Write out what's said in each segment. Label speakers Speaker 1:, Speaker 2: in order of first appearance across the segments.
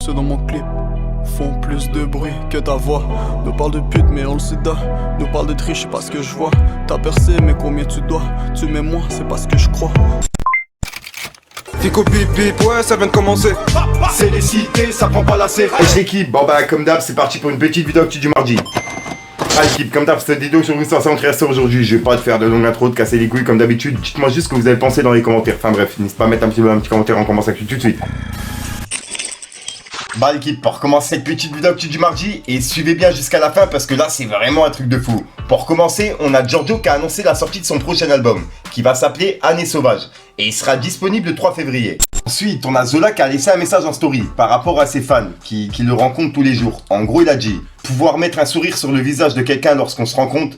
Speaker 1: ceux dans mon clip font plus de bruit que ta voix. Nous parle de pute mais on le sida. Nous parle de triche, c'est pas ce que je vois. T'as percé mais combien tu dois. Tu mets moi, c'est pas ce que je crois.
Speaker 2: Fico bip bip, ouais ça vient de commencer.
Speaker 3: C'est les cités, ça prend pas la C. Et l'équipe, bon bah comme d'hab c'est parti pour une petite vidéo actu du mardi. L'équipe, comme d'hab cette vidéo sur Insta sans création aujourd'hui. Je vais pas te faire de longue intro, de casser les couilles comme d'habitude. Dites-moi juste ce que vous avez pensé dans les commentaires. Enfin bref, n'hésitez pas à mettre un petit commentaire, on commence avec tout de suite. Bah l'équipe, pour commencer cette petite vidéo actu du mardi, et suivez bien jusqu'à la fin parce que là c'est vraiment un truc de fou. Pour commencer, on a Giorgio qui a annoncé la sortie de son prochain album, qui va s'appeler Année Sauvage, et il sera disponible le 3 février. Ensuite, on a Zola qui a laissé un message en story par rapport à ses fans qui le rencontrent tous les jours. En gros, il a dit « Pouvoir mettre un sourire sur le visage de quelqu'un lorsqu'on se rencontre,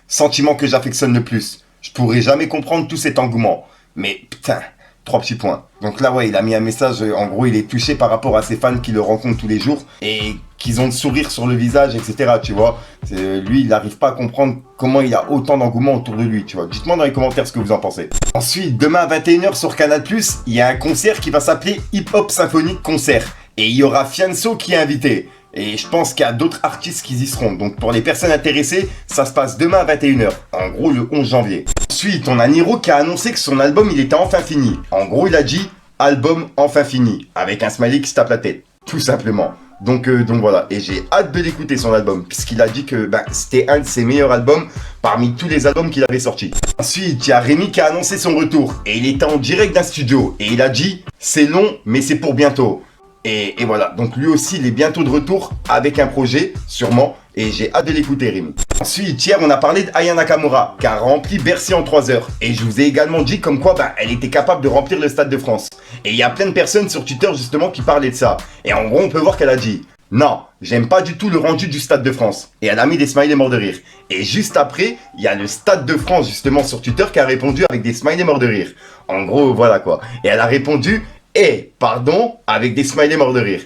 Speaker 3: sentiment que j'affectionne le plus. Je pourrais jamais comprendre tout cet engouement. Mais putain !» 3 petits points. Donc là, ouais, il a mis un message, en gros, il est touché par rapport à ses fans qui le rencontrent tous les jours et qu'ils ont le sourire sur le visage, etc. Tu vois, lui, il n'arrive pas à comprendre comment il y a autant d'engouement autour de lui, tu vois. Dites-moi dans les commentaires ce que vous en pensez. Ensuite, demain à 21h sur Canal+, il y a un concert qui va s'appeler Hip Hop Symphonique Concert. Et il y aura Fianso qui est invité. Et je pense qu'il y a d'autres artistes qui y seront. Donc pour les personnes intéressées, ça se passe demain à 21h. En gros, le 11 janvier. Ensuite, on a Niro qui a annoncé que son album, il était enfin fini. En gros, il a dit « Album enfin fini » avec un smiley qui se tape la tête. Tout simplement. Donc voilà. Et j'ai hâte de l'écouter son album. Puisqu'il a dit que c'était un de ses meilleurs albums parmi tous les albums qu'il avait sortis. Ensuite, il y a Rémi qui a annoncé son retour. Et il était en direct d'un studio. Et il a dit « C'est long, mais c'est pour bientôt ». Et voilà, donc lui aussi il est bientôt de retour avec un projet, sûrement, et j'ai hâte de l'écouter Rémi. Ensuite, hier on a parlé d'Aya Nakamura, qui a rempli Bercy en 3 heures. Et je vous ai également dit comme quoi elle était capable de remplir le Stade de France. Et il y a plein de personnes sur Twitter justement qui parlaient de ça. Et en gros on peut voir qu'elle a dit « Non, j'aime pas du tout le rendu du Stade de France ». Et elle a mis des smileys morts de rire. Et juste après, il y a le Stade de France justement sur Twitter qui a répondu avec des smileys morts de rire. En gros, voilà quoi. Et elle a répondu « Et, pardon, avec des smileys morts de rire.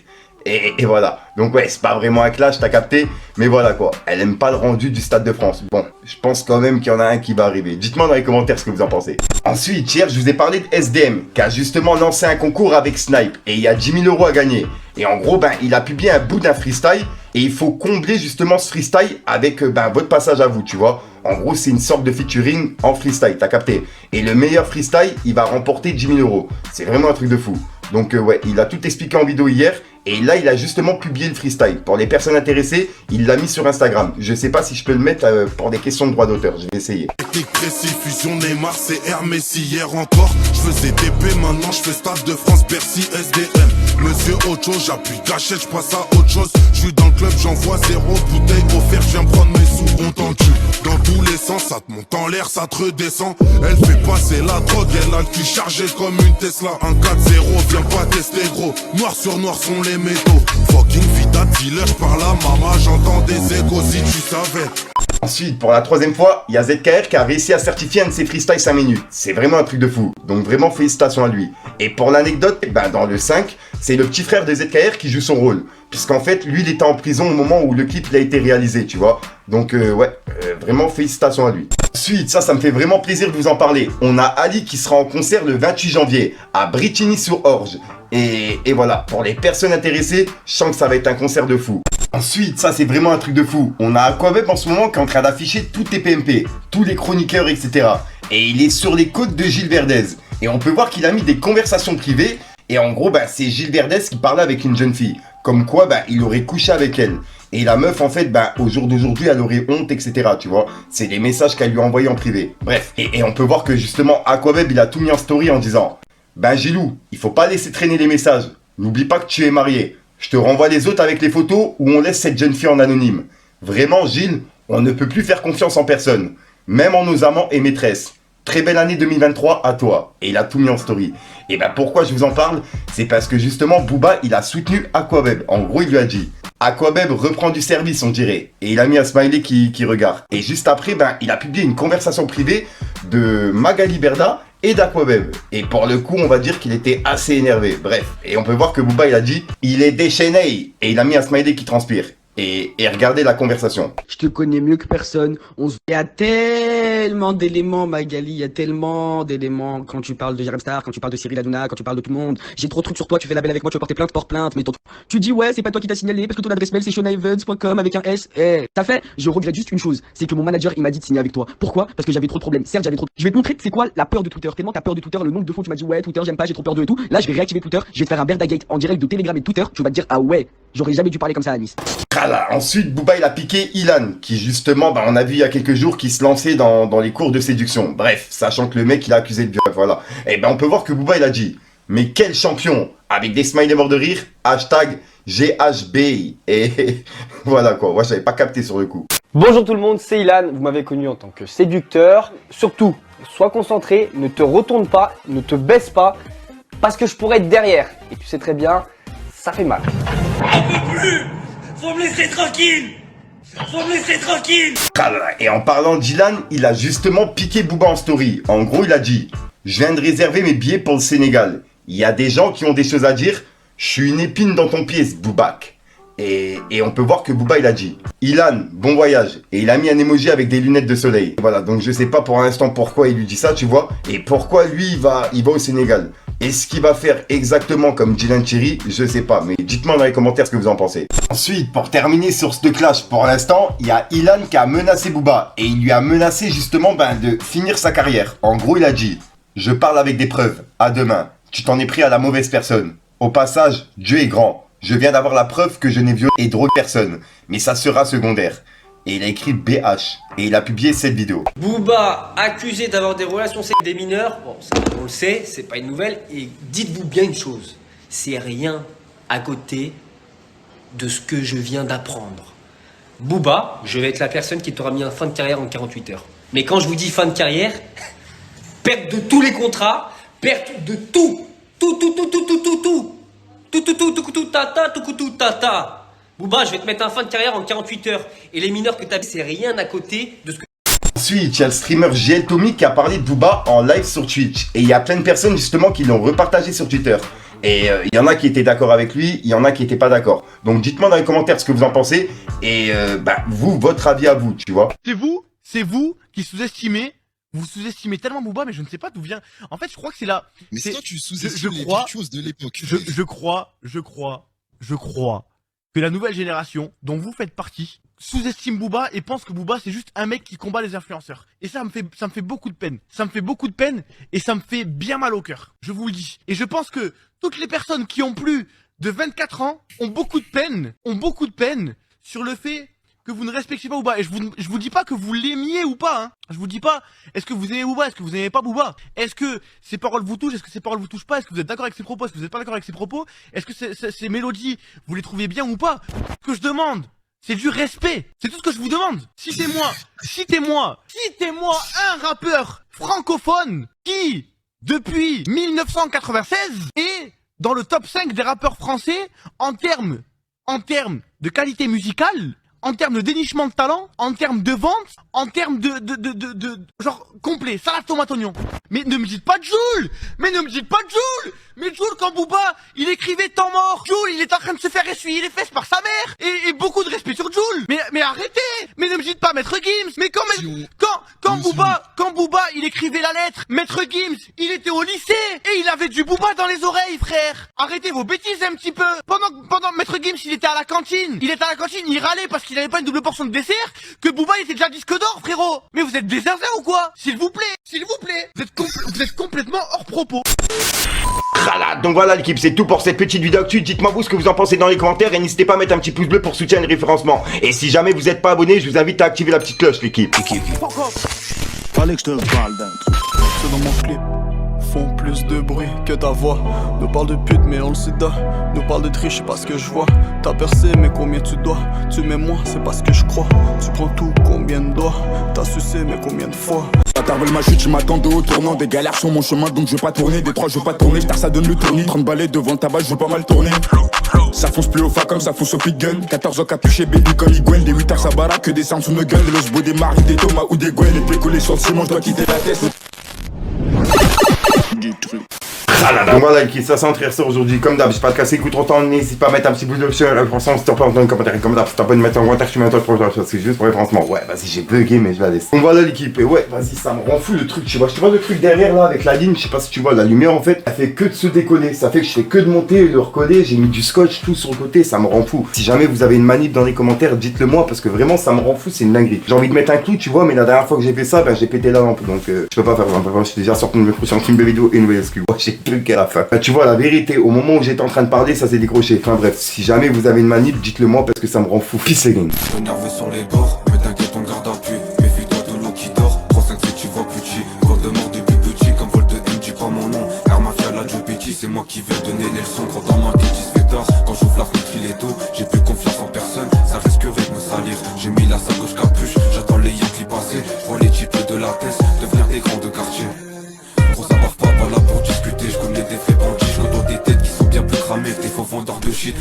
Speaker 3: Et voilà. Donc ouais, c'est pas vraiment un clash, t'as capté. Mais voilà quoi. Elle aime pas le rendu du Stade de France. Bon, je pense quand même qu'il y en a un qui va arriver. Dites-moi dans les commentaires ce que vous en pensez. Ensuite, hier, je vous ai parlé de SDM, qui a justement lancé un concours avec Snipe. Et il y a 10 000 € à gagner. Et en gros, il a publié un bout d'un freestyle. Et il faut combler justement ce freestyle avec votre passage à vous, tu vois. En gros, c'est une sorte de featuring en freestyle, t'as capté. Et le meilleur freestyle, il va remporter 10 000 €. C'est vraiment un truc de fou. Donc ouais, il a tout expliqué en vidéo hier. Et là, il a justement publié le freestyle. Pour les personnes intéressées, il l'a mis sur Instagram. Je sais pas si je peux le mettre pour des questions de droit d'auteur. Je vais essayer.
Speaker 4: Technique précis, fusion Neymar, c'est Hermès. Hier encore, je faisais TP, maintenant je fais Stade de France, Bercy, SDM. Monsieur autre chose, j'appuie gâchette, je passe à autre chose. Je suis dans le club, j'envoie 0 bouteille offerte, je viens prendre mes sous, on t'encule. Dans tous les sens, ça te monte en l'air, ça te redescend. Elle fait passer la drogue, elle a le cul chargé comme une Tesla. Un 4-0, viens pas tester gros. Noir sur noir sont les métaux. Fucking vida dealer, j'parle à maman, j'entends des échos si tu savais.
Speaker 3: Ensuite, pour la 3e fois, il y a ZKR qui a réussi à certifier un de ses freestyles 5 minutes. C'est vraiment un truc de fou. Donc vraiment félicitations à lui. Et pour l'anecdote, dans le 5, c'est le petit frère de ZKR qui joue son rôle. Puisqu'en fait, lui, il était en prison au moment où le clip a été réalisé, tu vois. Donc vraiment félicitations à lui. Ensuite, ça me fait vraiment plaisir de vous en parler. On a Ali qui sera en concert le 28 janvier à Brétigny-sur-Orge. Et voilà, pour les personnes intéressées, je sens que ça va être un concert de fou. Ensuite, ça c'est vraiment un truc de fou. On a Aquaweb en ce moment qui est en train d'afficher tous les PMP, tous les chroniqueurs, etc. Et il est sur les côtes de Gilles Verdez. Et on peut voir qu'il a mis des conversations privées. Et en gros, c'est Gilles Verdez qui parlait avec une jeune fille. Comme quoi, il aurait couché avec elle. Et la meuf, en fait, au jour d'aujourd'hui, elle aurait honte, etc. Tu vois, c'est des messages qu'elle lui a envoyés en privé. Bref, et on peut voir que justement, Aquaweb, il a tout mis en story en disant « Gilou, il faut pas laisser traîner les messages. N'oublie pas que tu es marié. Je te renvoie les autres avec les photos où on laisse cette jeune fille en anonyme. Vraiment, Gilles, on ne peut plus faire confiance en personne. Même en nos amants et maîtresses. Très belle année 2023 à toi. » Et il a tout mis en story. Et pourquoi je vous en parle? C'est parce que justement, Booba, il a soutenu Aquaweb. En gros, il lui a dit Aquaweb reprend du service, on dirait. Et il a mis un smiley qui regarde. Et juste après, il a publié une conversation privée de Magali Berda et d'Aquaweb. Et pour le coup, on va dire qu'il était assez énervé. Bref, et on peut voir que Booba, il a dit il est déchaîné. Et il a mis un smiley qui transpire. Et regardez la conversation.
Speaker 5: Je te connais mieux que personne, on se fait à tête. tellement d'éléments, Magali, il y a tellement d'éléments quand tu parles de Jérém Star, quand tu parles de Cyril Hanouna, quand tu parles de tout le monde. J'ai trop de trucs sur toi, tu fais la belle avec moi, tu veux porter plainte, porte plainte, mais tu dis ouais, c'est pas toi qui t'as signalé parce que ton adresse mail c'est shonaevans.com avec un S. T'as fait? Je regrette juste une chose, c'est que mon manager il m'a dit de signer avec toi. Pourquoi? Parce que j'avais trop de problèmes. Certes, j'avais trop. Je vais te montrer c'est quoi la peur de Twitter. Tellement t'as peur de Twitter, le nombre de fois tu m'as dit ouais, Twitter j'aime pas, j'ai trop peur de et tout. Là, je vais réactiver Twitter, je vais te faire un Berdagate en direct de Telegram et Twitter. Tu vas te dire ah ouais, j'aurais jamais dû parler comme ça à Nice.
Speaker 3: Voilà. Ensuite, Booba il a piqué Ilan, qui justement, on a vu il y a quelques jours qu'il se lançait dans les cours de séduction. Bref, sachant que le mec il a accusé de viol, voilà. Et on peut voir que Booba il a dit, mais quel champion, avec des smileys morts de rire, hashtag GHB. Et voilà quoi, moi j'avais pas capté sur le coup.
Speaker 6: Bonjour tout le monde, c'est Ilan, vous m'avez connu en tant que séducteur. Surtout, sois concentré, ne te retourne pas, ne te baisse pas, parce que je pourrais être derrière. Et tu sais très bien, ça fait mal.
Speaker 7: On peut plus! Faut me laisser tranquille! Faut me laisser tranquille!
Speaker 3: Et en parlant d'Ilan, il a justement piqué Booba en story. En gros, il a dit, je viens de réserver mes billets pour le Sénégal. Il y a des gens qui ont des choses à dire. Je suis une épine dans ton pied, ce Boobac. Et on peut voir que Booba il a dit, Ilan, bon voyage. Et il a mis un emoji avec des lunettes de soleil. Voilà, donc je sais pas pour l'instant pourquoi il lui dit ça, tu vois. Et pourquoi lui il va au Sénégal. Est-ce qu'il va faire exactement comme Dylan Thierry? Je sais pas, mais dites-moi dans les commentaires ce que vous en pensez. Ensuite, pour terminer sur ce clash, pour l'instant, il y a Ilan qui a menacé Booba. Et il lui a menacé justement de finir sa carrière. En gros, il a dit, je parle avec des preuves, à demain. Tu t'en es pris à la mauvaise personne. Au passage, Dieu est grand. Je viens d'avoir la preuve que je n'ai violé et drogué personne. Mais ça sera secondaire. Et il a écrit BH. Et il a publié cette vidéo.
Speaker 8: Booba accusé d'avoir des relations sexuelles avec des mineurs. Bon, ça, on le sait, c'est pas une nouvelle. Et dites-vous bien une chose. C'est rien à côté de ce que je viens d'apprendre. Booba, je vais être la personne qui t'aura mis un fin de carrière en 48 heures. Mais quand je vous dis fin de carrière, perte de tous les contrats, perte de tout. Tout, tata. Booba, je vais te mettre un fin de carrière en 48 heures. Et les mineurs que t'as vu, c'est rien à côté de ce que...
Speaker 3: Ensuite, il y a le streamer JL Tommy qui a parlé de Booba en live sur Twitch. Et il y a plein de personnes justement qui l'ont repartagé sur Twitter. Et il y en a qui étaient d'accord avec lui, il y en a qui n'étaient pas d'accord. Donc dites-moi dans les commentaires ce que vous en pensez. Et vous, votre avis à vous, tu vois.
Speaker 9: C'est vous qui sous-estimez. Vous sous-estimez tellement Booba, mais je ne sais pas d'où vient. En fait, je crois que c'est là.
Speaker 10: Mais c'est toi, tu sous-estimes les virtuoses de l'époque.
Speaker 9: Je crois que la nouvelle génération, dont vous faites partie, sous-estime Booba et pense que Booba c'est juste un mec qui combat les influenceurs. Et ça me fait beaucoup de peine. Ça me fait beaucoup de peine et ça me fait bien mal au cœur. Je vous le dis. Et je pense que toutes les personnes qui ont plus de 24 ans ont beaucoup de peine sur le fait que vous ne respectez pas Booba. Et je vous dis pas que vous l'aimiez ou pas, hein. Je vous dis pas, est-ce que vous aimez Booba, est-ce que vous aimez pas Booba? Est-ce que ses paroles vous touchent, est-ce que ses paroles vous touchent pas? Est-ce que vous êtes d'accord avec ses propos, est-ce que vous êtes pas d'accord avec ses propos? Est-ce que ces mélodies, vous les trouvez bien ou pas? Ce que je demande, c'est du respect. C'est tout ce que je vous demande. Citez-moi un rappeur francophone qui, depuis 1996, est dans le top 5 des rappeurs français en termes de qualité musicale, en termes de dénichement de talent, en termes de vente, en termes de genre complet, salade tomate oignon. Mais ne me dites pas Jul. Mais Jul, quand Booba, il écrivait temps mort, Jul, il est en train de se faire essuyer les fesses par sa mère. Et beaucoup de respect sur Jul. Mais arrêtez. Mais ne me dites pas Maître Gims. Mais quand Booba, il écrivait la lettre, Maître Gims, il était au lycée et il avait du Booba dans les oreilles, frère. Arrêtez vos bêtises un petit peu. Pendant Maître Gims, il était à la cantine, il râlait parce qu'il avait pas une double portion de dessert, que Booba il était déjà disque d'or, frérot. Mais vous êtes des zinzins ou quoi? S'il vous plaît. Vous êtes complètement hors propos.
Speaker 3: Voilà, donc voilà l'équipe, c'est tout pour cette petite vidéo actu. Dites-moi vous ce que vous en pensez dans les commentaires et n'hésitez pas à mettre un petit pouce bleu pour soutenir le référencement. Et si jamais vous n'êtes pas abonné, je vous invite à activer la petite cloche l'équipe.
Speaker 10: Fallait que je te parle d'un truc.
Speaker 1: Ceux dans mon clip font plus de bruit que ta voix. Nous parle de pute mais on le sida. Nous parle de triche parce que je vois. T'as percé mais combien tu dois. Tu mets moi c'est parce que je crois. Tu prends tout combien de doigts. T'as sucé mais combien de fois.
Speaker 4: Bâtard veulent ma chute, je m'attendais au tournant. Des galères sur mon chemin donc je veux pas tourner. Des trois je veux pas tourner, je ça donne le tournis. 30 balais devant le tabac, je veux pas mal tourner. Ça fonce plus au fa comme ça fonce au pig gun. 14 ans capuché baby comme Higuain. Des 8 heures ça baraque que des Samsung gun. Des Los Beaux, des Maris, des Thomas ou des Gwen. Les plaies collées sur le ciment, je dois quitter la tête. Du truc.
Speaker 3: Donc voilà, qui ça centre ressort aujourd'hui. Comme d'hab, j'ai pas de casser, écoute autant, n'hésite pas à mettre un petit bout de sur la croissance, si t'as pas dans les commentaires. Comme d'hab, si t'as pas de mettre en commentaire, tu mets un truc pour parce que c'est juste pour référencement. Ouais, vas-y, j'ai bugué, mais je la laisse. Donc voilà l'équipe, et ouais, vas-y, ça me rend fou le truc, tu vois. Je te vois le truc derrière là, avec la ligne, je sais pas si tu vois, la lumière en fait, elle fait que de se décoller. Ça fait que je fais que de monter et de recoller. J'ai mis du scotch tout sur le côté, ça me rend fou. Si jamais vous avez une manip dans les commentaires, dites-le moi, parce que vraiment, ça me rend fou, c'est une dinguerie. J'ai envie de mettre un clou, tu vois, mais la dernière fois que j'ai fait ça, ben j'ai pété la lampe. Donc, je peux pas faire ça. Je suis déjà sorti de micro sur une vidéo et une nouvelle excuse. Ouais, j'ai plus qu'à la fin. Ben, tu vois, la vérité, au moment où j'étais en train de parler, ça s'est décroché. Enfin bref, si jamais vous avez une manip, dites-le moi parce que ça me rend fou. Peace again.
Speaker 11: Nerveux sur les bords, mais t'inquiète, on garde appui. Méfie-toi de l'eau qui dort. 3-5 si tu vois petit. Vol de mort depuis petit, comme vol de M, dis pas mon nom. Air Mafia, la Joe Petit, c'est moi qui vais donner les leçons. Quand dans ma tête, il se fait tard. Quand j'ouvre la fenêtre, il est tôt. J'ai plus confiance en personne, ça risque de me salir. J'ai mis la sacoche capuche, j'attends les Yankees passer. J'vois les types de la tête, devenir des grands de quartier. Gros, ça part pas là pour discuter. J'connais des faits bandits, j'connais des têtes qui sont bien plus cramées que des faux vendeurs de shit.